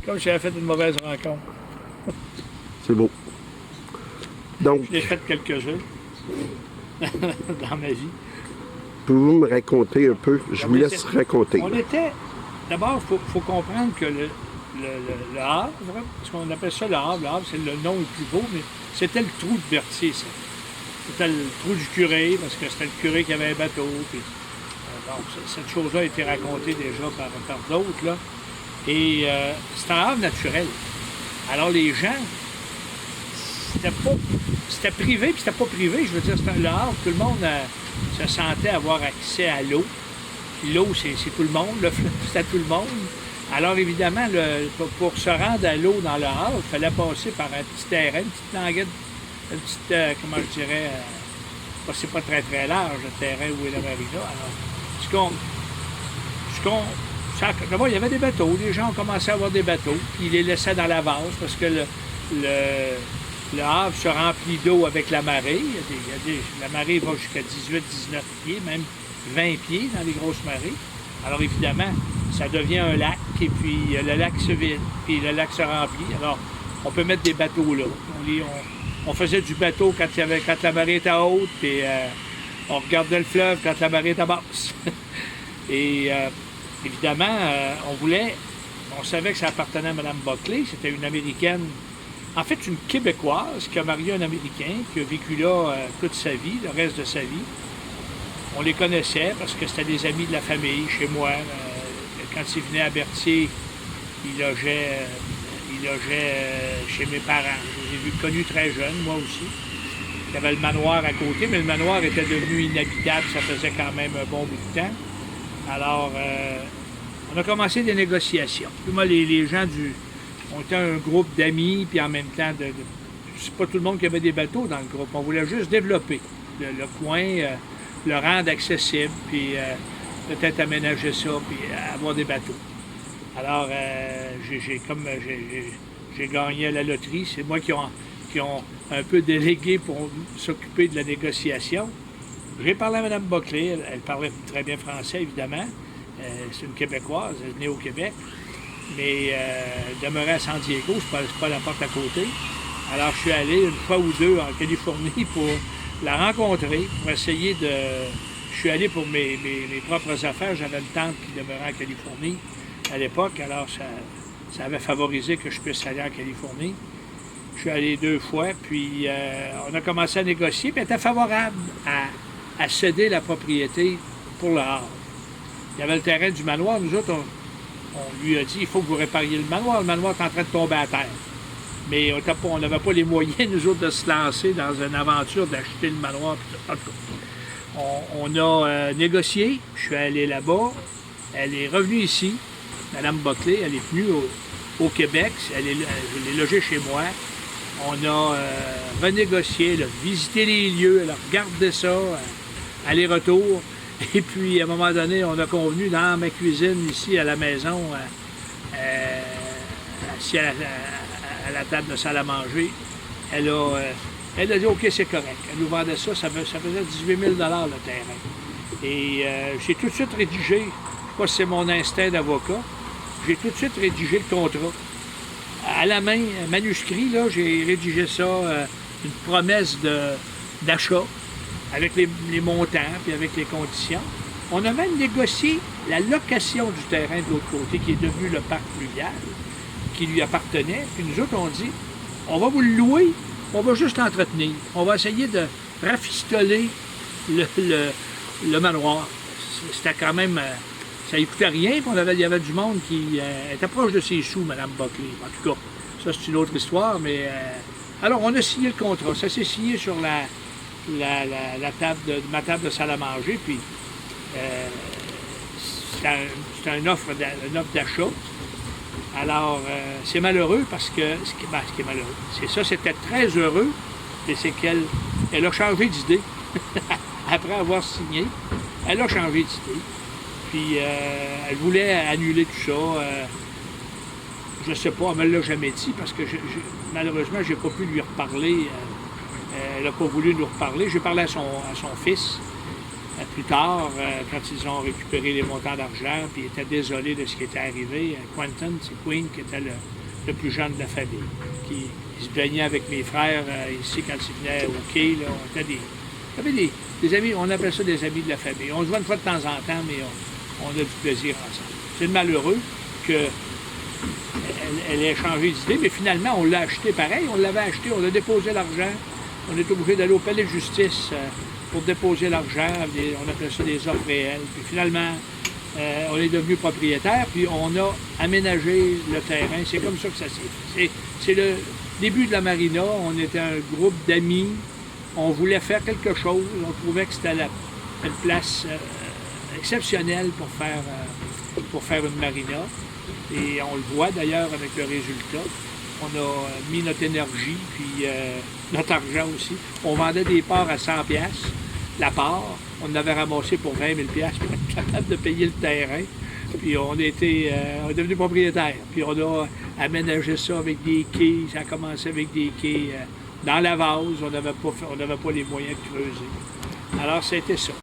Comme si j'avais fait une mauvaise rencontre. C'est beau. Donc, J'ai fait quelques-uns dans ma vie. pouvez-vous me raconter un peu? Je vous laisse raconter. On était... D'abord, il faut comprendre que le Havre, parce qu'on appelle ça le Havre, c'est le nom le plus beau, mais c'était le trou de Berthier, ça. C'était le trou du curé, parce que c'était le curé qui avait un bateau. Puis, donc, cette chose-là a été racontée déjà par d'autres, là. Et c'était un havre naturel. Alors, les gens, c'était privé, puis c'était pas privé. Je veux dire, c'était le Havre, tout le monde se sentait avoir accès à l'eau. Puis l'eau, c'est tout le monde, le fleuve, c'est à tout le monde. Alors, évidemment, pour se rendre à l'eau dans le Havre, il fallait passer par un petit terrain, une petite languette, une petite, comment je dirais, c'est pas très, très large, le terrain où est la marina. Alors, d'abord, il y avait des bateaux. Les gens ont commencé à avoir des bateaux, puis ils les laissaient dans la vase parce que le Havre se remplit d'eau avec la marée. La marée va jusqu'à 18-19 pieds, même 20 pieds dans les grosses marées. Alors, évidemment, ça devient un lac, et puis le lac se vide, puis le lac se remplit. Alors, on peut mettre des bateaux là. On faisait du bateau quand la marée était haute, puis on regardait le fleuve quand la marée était basse. Et évidemment, on savait que ça appartenait à Mme Buckley. C'était une Américaine, en fait une Québécoise qui a marié un Américain, qui a vécu là toute sa vie, le reste de sa vie. On les connaissait parce que c'était des amis de la famille chez moi. Quand ils venaient à Berthier, ils logeaient chez mes parents. Je les ai connus très jeunes, moi aussi. Il y avait le manoir à côté, mais le manoir était devenu inhabitable, ça faisait quand même un bon bout de temps. Alors, on a commencé des négociations. Puis moi, les gens on était un groupe d'amis, puis en même temps, c'est pas tout le monde qui avait des bateaux dans le groupe. On voulait juste développer le coin, le rendre accessible, puis peut-être aménager ça, puis avoir des bateaux. Alors, j'ai gagné à la loterie. C'est moi qui ont un peu délégué pour s'occuper de la négociation. J'ai parlé à Mme Buckley. Elle parlait très bien français, évidemment. C'est une Québécoise, elle est née au Québec. Mais elle demeurait à San Diego, c'est pas la porte à côté. Alors, je suis allé une fois ou deux en Californie pour la rencontrer, pour essayer de... Je suis allé pour mes propres affaires. J'avais une tante qui demeurait en Californie à l'époque, alors ça avait favorisé que je puisse aller en Californie. Je suis allé 2 fois, puis on a commencé à négocier, puis elle était favorable à céder la propriété pour le Havre. Il y avait le terrain du manoir. Nous autres, on lui a dit, il faut que vous répariez le manoir. Le manoir est en train de tomber à terre. Mais on n'avait pas les moyens, nous autres, de se lancer dans une aventure d'acheter le manoir. En tout cas, on a négocié. Je suis allé là-bas. Elle est revenue ici. Mme Buckley, elle est venue au Québec. Je l'ai logée chez moi. On a renégocié, elle a visité les lieux, elle a regardé ça, aller-retour. Et puis, à un moment donné, on a convenu dans ma cuisine, ici, à la maison, assis à la table de salle à manger. Elle a dit « OK, c'est correct ». Elle nous vendait ça, ça faisait 18 000 $ le terrain. Et j'ai tout de suite rédigé, je ne sais pas si c'est mon instinct d'avocat, j'ai tout de suite rédigé le contrat. À la main, manuscrit, là, j'ai rédigé ça, une promesse d'achat, avec les montants, puis avec les conditions. On a même négocié la location du terrain de l'autre côté, qui est devenu le parc fluvial, qui lui appartenait. Puis nous autres, on dit, on va vous le louer, on va juste l'entretenir. On va essayer de rafistoler le manoir. C'était quand même... ça ne coûtait rien, puis il y avait du monde qui était proche de ses sous, Mme Buckley. En tout cas, ça, c'est une autre histoire, mais... alors, on a signé le contrat. Ça s'est signé sur la table ma table de salle à manger, puis c'était une offre d'achat. Alors, c'est malheureux parce que... Ce qui est malheureux, c'est ça, c'était très heureux, et c'est qu'elle a changé d'idée. Après avoir signé, elle a changé d'idée. Puis, elle voulait annuler tout ça. Je ne sais pas, elle ne me l'a jamais dit parce que malheureusement, je n'ai pas pu lui reparler. Elle n'a pas voulu nous reparler. J'ai parlé à son fils plus tard, quand ils ont récupéré les montants d'argent, puis il était désolé de ce qui était arrivé. Quentin, c'est Queen, qui était le plus jeune de la famille, qui se baignait avec mes frères ici quand ils venaient au quai. Là, on était des amis, on appelle ça des amis de la famille. On se voit une fois de temps en temps, mais on a du plaisir ensemble. C'est malheureux qu'elle ait changé d'idée, mais finalement, on l'a acheté pareil. On l'avait acheté, on a déposé l'argent. On est obligé d'aller au palais de justice pour déposer l'argent. On appelle ça des offres réelles. Puis finalement, on est devenu propriétaire, puis on a aménagé le terrain. C'est comme ça que ça s'est fait. C'est le début de la marina. On était un groupe d'amis. On voulait faire quelque chose. On trouvait que c'était une place exceptionnelle pour faire une marina. Et on le voit d'ailleurs avec le résultat. On a mis notre énergie, puis notre argent aussi. On vendait des parts à 100 piastres la part. On en avait ramassé pour 20 000 piastres pour être capable de payer le terrain. Puis on est devenu propriétaire. Puis on a aménagé ça avec des quais. Ça a commencé avec des quais dans la vase. On n'avait pas les moyens de creuser. Alors c'était ça.